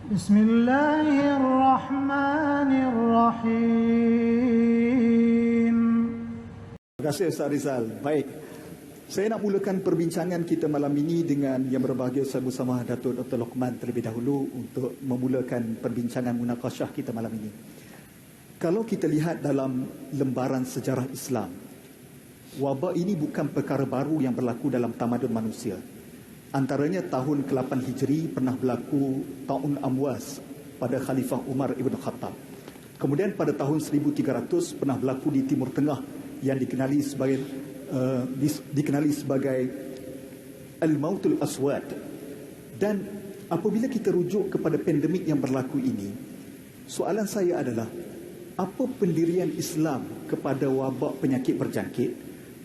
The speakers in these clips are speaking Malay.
Bismillahirrahmanirrahim. Terima kasih Ustaz Rizal. Baik, saya nak mulakan perbincangan kita malam ini dengan yang berbahagia saya bersama Datuk Dr. Lokman terlebih dahulu untuk memulakan perbincangan munakasyah kita malam ini. Kalau kita lihat dalam lembaran sejarah Islam, wabak ini bukan perkara baru yang berlaku dalam tamadun manusia. Antaranya tahun ke-8 Hijri pernah berlaku Ta'un Amwas pada Khalifah Umar Ibn Khattab. Kemudian pada tahun 1300 pernah berlaku di Timur Tengah yang dikenali sebagai Al-Mautul Aswad. Dan apabila kita rujuk kepada pandemik yang berlaku ini, soalan saya adalah, apa pendirian Islam kepada wabak penyakit berjangkit?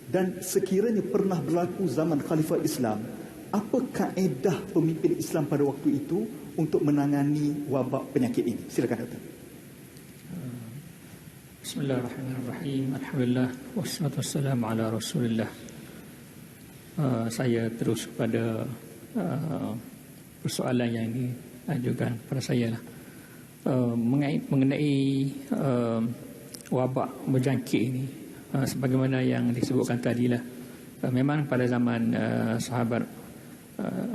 Dan sekiranya pernah berlaku zaman Khalifah Islam, apa kaedah pemimpin Islam pada waktu itu untuk menangani wabak penyakit ini? Silakan Doktor. Bismillahirrahmanirrahim. Alhamdulillah wassalatu wassalamu ala Rasulillah. Saya terus pada persoalan yang diajukan kepada saya lah. Mengenai wabak berjangkit ini, sebagaimana yang disebutkan tadi lah, memang pada zaman sahabat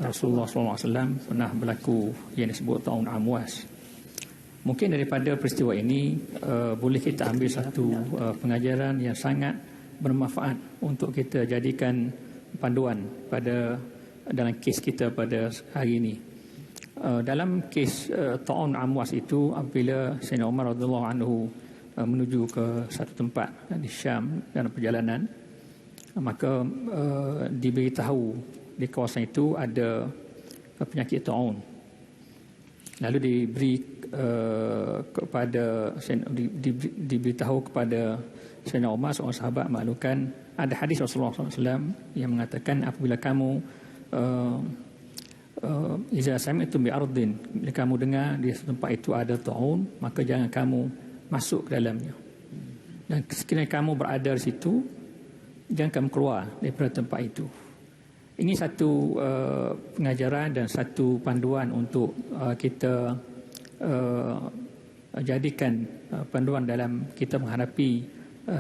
Rasulullah SAW pernah berlaku yang disebut Ta'un Amwas. Mungkin daripada peristiwa ini boleh kita ambil satu pengajaran yang sangat bermanfaat untuk kita jadikan panduan dalam kes kita pada hari ini. Dalam kes Ta'un Amwas itu, apabila Sayyidina Umar radhiyallahu anhu menuju ke satu tempat di Syam dalam perjalanan, maka diberitahu di kawasan itu ada penyakit ta'un. Lalu diberitahu kepada Sayyidina Umar, seorang sahabat, maklumkan ada hadis Rasulullah SAW yang mengatakan, apabila kamu iza sami'tum bi ardin, bila kamu dengar di tempat itu ada ta'un, maka jangan kamu masuk ke dalamnya. Dan sekiranya kamu berada di situ, jangan kamu keluar daripada tempat itu. Ini satu pengajaran dan satu panduan untuk kita jadikan panduan dalam kita menghadapi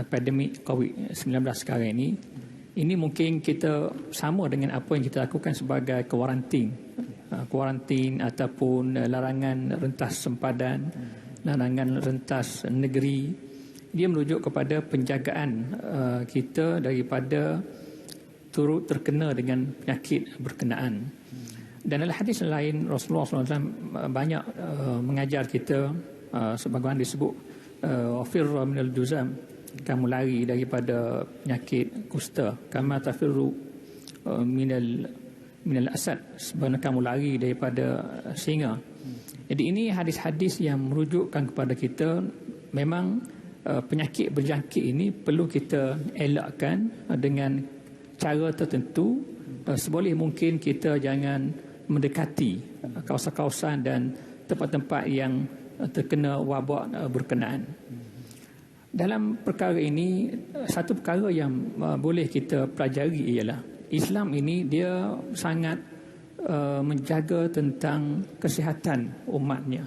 pandemik COVID-19 sekarang ini. Ini mungkin kita sama dengan apa yang kita lakukan sebagai kuarantin ataupun larangan rentas sempadan, larangan rentas negeri. Dia merujuk kepada penjagaan kita daripada turut terkena dengan penyakit berkenaan. Dan dalam hadis lain, Rasulullah SAW banyak mengajar kita, sebagaimana disebut, wafirra minal juzam, kamu lari daripada penyakit kusta, kama tafirru minal asad, sebenarnya kamu lari daripada singa. Jadi ini hadis-hadis yang merujukkan kepada kita, memang penyakit berjangkit ini perlu kita elakkan dengan cara tertentu. Seboleh mungkin kita jangan mendekati kawasan-kawasan dan tempat-tempat yang terkena wabak berkenaan. Dalam perkara ini, satu perkara yang boleh kita pelajari ialah Islam ini dia sangat menjaga tentang kesihatan umatnya.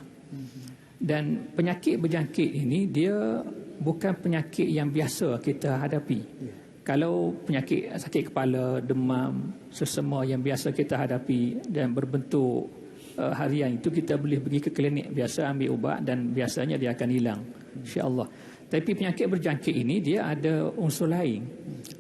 Dan penyakit berjangkit ini dia bukan penyakit yang biasa kita hadapi. Kalau penyakit sakit kepala, demam, sesama yang biasa kita hadapi dan berbentuk harian, itu kita boleh pergi ke klinik biasa, ambil ubat dan biasanya dia akan hilang, insya-Allah. Tapi penyakit berjangkit ini dia ada unsur lain,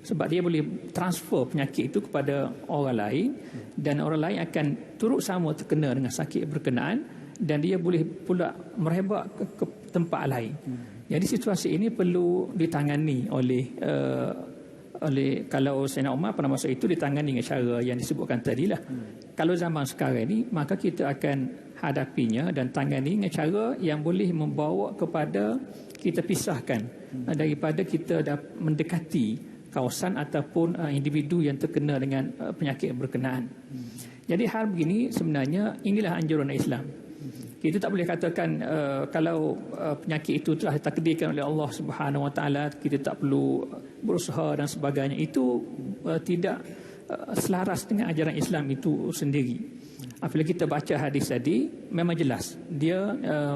sebab dia boleh transfer penyakit itu kepada orang lain, dan orang lain akan turut sama terkena dengan sakit berkenaan, dan dia boleh pula merebak ke tempat lain. Jadi situasi ini perlu ditangani oleh kalau Sayyidina Umar pada masa itu ditangani dengan cara yang disebutkan tadilah. Kalau zaman sekarang ini, maka kita akan hadapinya dan tangani dengan cara yang boleh membawa kepada kita pisahkan daripada kita mendekati kawasan ataupun individu yang terkena dengan penyakit berkenaan. Jadi hal begini sebenarnya inilah anjuran Islam. Kita tak boleh katakan kalau penyakit itu telah ditakdirkan oleh Allah Subhanahu Wa Taala, kita tak perlu berusaha dan sebagainya. Itu tidak selaras dengan ajaran Islam itu sendiri. Apabila kita baca hadis tadi, memang jelas dia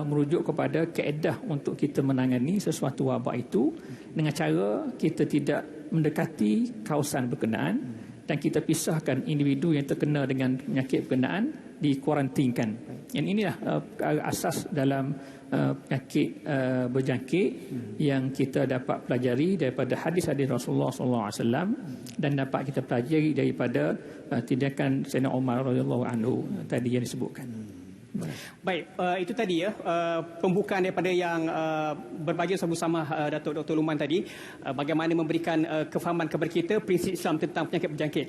merujuk kepada kaedah untuk kita menangani sesuatu wabak itu dengan cara kita tidak mendekati kawasan berkenaan dan kita pisahkan individu yang terkena dengan penyakit berkenaan dikuarantinkan. Dan inilah asas dalam penyakit berjangkit yang kita dapat pelajari daripada hadis-hadis Rasulullah SAW dan dapat kita pelajari daripada tindakan Sayyidina Umar radhiyallahu anhu tadi yang disebutkan. Baik, itu tadi ya pembukaan daripada yang berbagi bersama Datuk Dr. Luqman tadi, bagaimana memberikan kefahaman kepada kita prinsip Islam tentang penyakit berjangkit.